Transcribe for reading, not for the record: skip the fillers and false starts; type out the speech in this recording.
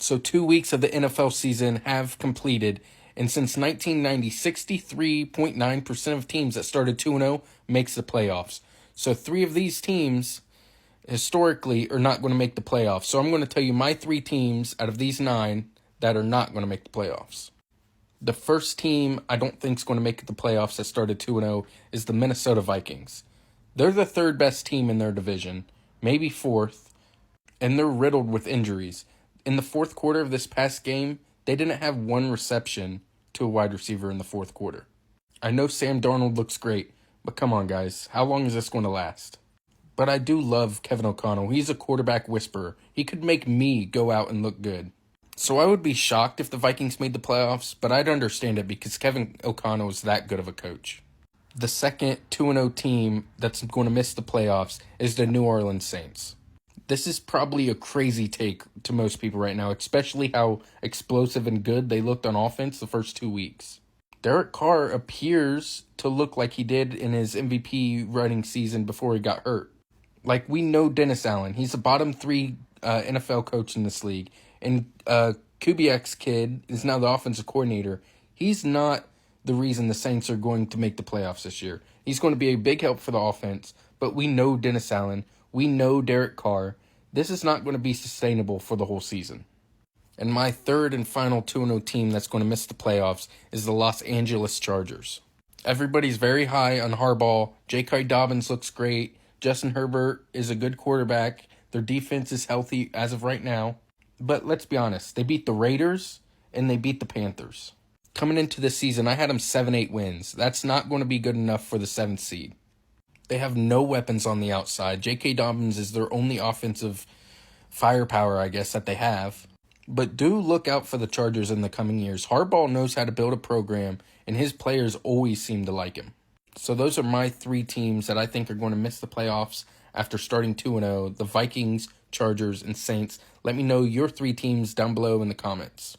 So 2 weeks of the NFL season have completed, and since 1990, 63.9% of teams that started 2-0 makes the playoffs. So 3 of these teams historically are not going to make the playoffs. So I'm going to tell you my 3 teams out of these 9 that are not going to make the playoffs. The first team I don't think is going to make the playoffs that started 2-0 is the Minnesota Vikings. They're the 3rd best team in their division, maybe 4th, and they're riddled with injuries. In the 4th quarter of this past game, they didn't have 1 reception to a wide receiver in the 4th quarter. I know Sam Darnold looks great, but come on, guys. How long is this going to last? But I do love Kevin O'Connell. He's a quarterback whisperer. He could make me go out and look good. So I would be shocked if the Vikings made the playoffs, but I'd understand it because Kevin O'Connell is that good of a coach. The second 2-0 team that's going to miss the playoffs is the New Orleans Saints. This is probably a crazy take to most people right now, especially how explosive and good they looked on offense the first 2 weeks. Derek Carr appears to look like he did in his MVP running season before he got hurt. Like, we know Dennis Allen. He's a bottom 3 NFL coach in this league. And Kubiak's kid is now the offensive coordinator. He's not the reason the Saints are going to make the playoffs this year. He's going to be a big help for the offense, but we know Dennis Allen. We know Derek Carr. This is not going to be sustainable for the whole season. And my third and final 2-0 team that's going to miss the playoffs is the Los Angeles Chargers. Everybody's very high on Harbaugh. J.K. Dobbins looks great. Justin Herbert is a good quarterback. Their defense is healthy as of right now. But let's be honest, they beat the Raiders and they beat the Panthers. Coming into this season, I had them 7-8 wins. That's not going to be good enough for the 7th seed. They have no weapons on the outside. J.K. Dobbins is their only offensive firepower, I guess, that they have. But do look out for the Chargers in the coming years. Harbaugh knows how to build a program, and his players always seem to like him. So those are my 3 teams that I think are going to miss the playoffs after starting 2-0, the Vikings, Chargers, and Saints. Let me know your 3 teams down below in the comments.